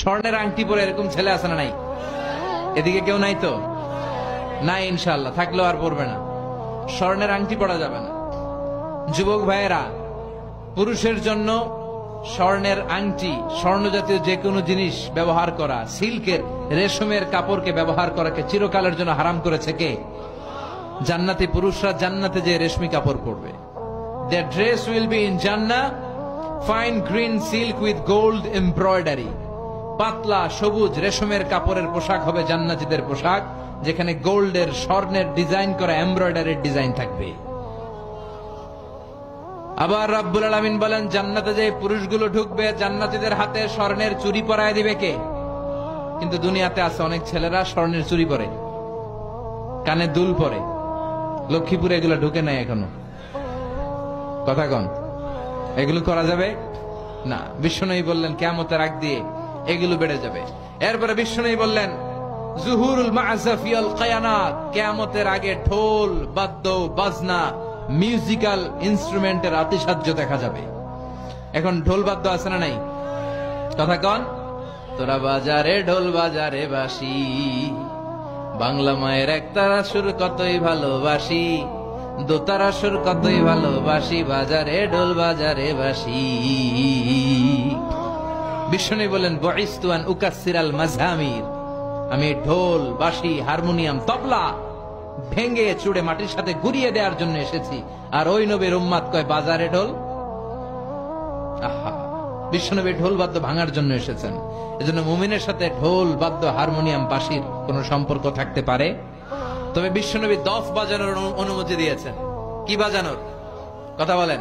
স্বর্ণের আংটি পরে এরকম ছেলে আছে না নাই? এদিকে কেউ নাই তো? নাই, ইনশাআল্লাহ থাকলেও আর পড়বে না। স্বর্ণের আংটি পরা যাবে না। যুবক ভাইয়েরা, পুরুষের জন্য স্বর্ণের আংটি, স্বর্ণ জাতীয় যে কোনো জিনিস ব্যবহার করা, সিল্কের রেশমের কাপড়কে ব্যবহার করাকে চিরকালের জন্য হারাম করেছে কে? জান্নাতি পুরুষরা জান্নাতে যে রেশমি কাপড় পরবে। Their dress will be in Jannah, fine green silk with gold embroidery. পাতলা সবুজ রেশমের কাপড়ের পোশাক হবে জান্নাতীদের পোশাক, যেখানে গোল্ডের, স্বর্ণের ডিজাইন করা এমব্রয়ডারির ডিজাইন থাকবে। আবার রাব্বুল আলামিন বলেন, জান্নাতে যে পুরুষগুলো ঢুকবে জান্নাতীদের হাতে স্বর্ণের চুড়ি পরায় দিবে কে? কিন্তু দুনিয়াতে আছে অনেক ছেলেরা স্বর্ণের চুড়ি পরে, কানে দুল পরে। লক্ষ্মীপুরে এগুলো ঢুকে নাই এখনো। কথা কন, এগুলো করা যাবে না। বিশ্বনবী বললেন কিয়ামতের আগ দিয়ে এগুলো বেড়ে যাবে। এরপরে বিশ্বনবী বললেন, জুহুরুল মা'জাফিয়াল কায়ানাত, কিয়ামতের আগে ঢোল, বাদ্য, বাজনা, মিউজিক্যাল ইনস্ট্রুমেন্টের আতিশায্য দেখা যাবে। এখন ঢোল বাদ্য আছে না নাই? কথা কন। তোরা বাজারে ঢোল বাজারে বাসি, বাংলা মায়ের একতারা সুর কতই ভালোবাসি, দোতারা সুর কতই ভালোবাসি, বাজারে ঢোল বাজারে বাসি। বিশ্বনবী বলেন, বুইসতু আন উকাসসিরাল মাযহামির, আমি ঢোল, বাঁশি, হারমোনিয়াম, তবলা ভেঙে চুড়ে মাটির সাথে গুড়িয়ে দেওয়ার জন্য এসেছি। আর ওই নবীর উম্মাত কয় বাজারে ঢোল। আহা, বিশ্বনবী ঢোল বাদ্য ভাঙার জন্য এসেছেন। এজন্য মুমিনের সাথে ঢোল বাদ্য, হারমোনিয়াম, বাঁশির কোন সম্পর্ক থাকতে পারে? তবে বিশ্বনবী দফ বাজানোর অনুমতি দিয়েছেন। কি বাজানোর কথা বলেন?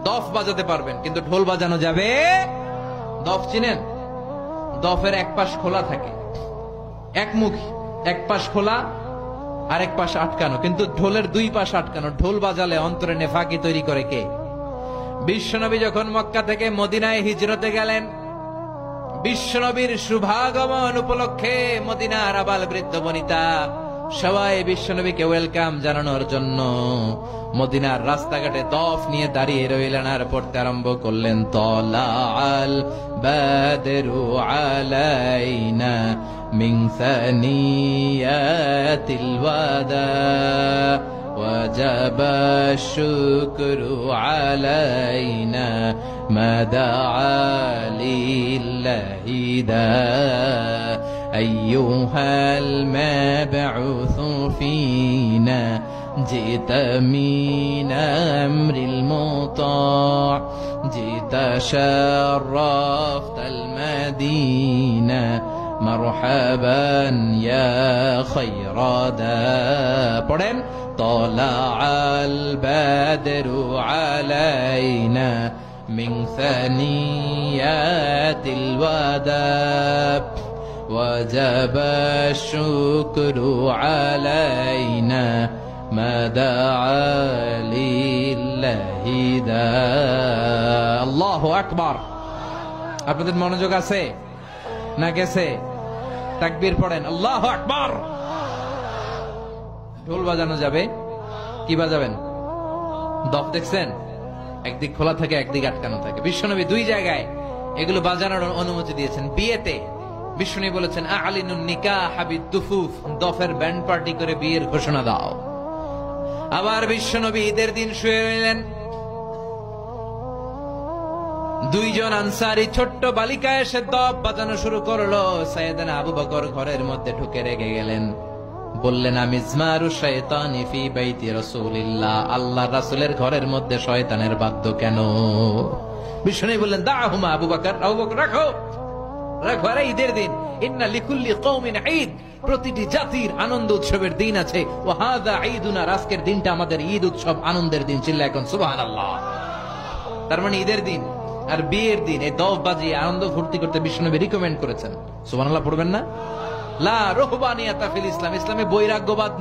দফ বাজাতে পারবেন, কিন্তু ঢোল বাজানো যাবে। দফ চিনেন? দফের এক পাশ খোলা থাকে, একমুখী, এক পাশ খোলা আর এক পাশ আটকানো, কিন্তু ঢোলের দুই পাশ আটকানো। ঢোল বাজালে অন্তরে নেফাকি তৈরি করে কে? বিশ্বনবী যখন মক্কা থেকে মদিনায় হিজরতে গেলেন, বিশ্বনবীর শুভাগমন উপলক্ষে মদিনার আবাল বৃদ্ধ বনিতা সবাই বিশ্বনবীকে ওয়েলকাম জানানোর জন্য মদিনার রাস্তাঘাটে দফ নিয়ে দাঁড়িয়ে রইলেন আর পড়তে আরম্ভ করলেন, তলাআল বাদরু আলাইনা মিন সানিয়াতিল ওয়াদা وجب الشكر علينا ما دعا لله دا أيها المبعوث فينا جئت من أمر المطاع جئت شرفت المدينة مرحبا يا خير دا পড়েন, طلع البدر علينا من ثنيات الوداع وجب الشكر علينا ما دعا لله دا الله أكبر। আপনাদের মনোযোগ আছে না গেছে? তাকবীর পড়েন, আল্লাহু আকবার। ঢোল বাজানো যাবে। কি বাজাবেন? দফ দেখছেন? একদিক খোলা থাকে, একদিক আটকানো থাকে। বিশ্বনবী দুই জায়গায় এগুলো বাজানোর অনুমতি দিয়েছেন। বিয়েতে বিশ্বনবী বলেছেন, আ'লিনুন নিকাহ বিদ-দুফুফ, দফের ব্যান্ড পার্টি করে বিয়ের ঘোষণা দাও। আবার বিশ্বনবী ঈদের দিন শুয়ে রইলেন, দুইজন আনসারী ছোট্ট বালিকা এসে দফ বাজানো শুরু করলো। সাইয়েদনা আবু বকর ঘরের মধ্যে ঢুকে রেগে গেলেন, বললেন, আমিজমারু শাইতানি ফি বাইতি রাসূলিল্লাহ, আল্লাহর রাসূলের ঘরের মধ্যে শয়তানের বাদ্য কেন? বিশ্বনবী বললেন, দাহুমা আবু বকর, আবু বকর রাখো, রাখো। আরে ঈদের দিন, ইন্না লিকুল্লি কওমিন ঈদ, প্রতিটি জাতির আনন্দ উৎসবের দিন আছে। ওয়া হাযা ঈদুনা, আজকের দিনটা আমাদের ঈদ উৎসব, আনন্দের দিন। চিল্লায় এখন সুবহানাল্লাহ। তার মানে ঈদের দিন আর বিয়ের দিন এই দফ বাজিয়ে আনন্দ ফুর্তি করতে বিশ্বনবী রিকমেন্ড করেছেন। সুবহানাল্লাহ পড়বেন না? লা রুহবানিয়াতা ফিল ইসলাম, ইসলামে বৈরাগ্যবাদ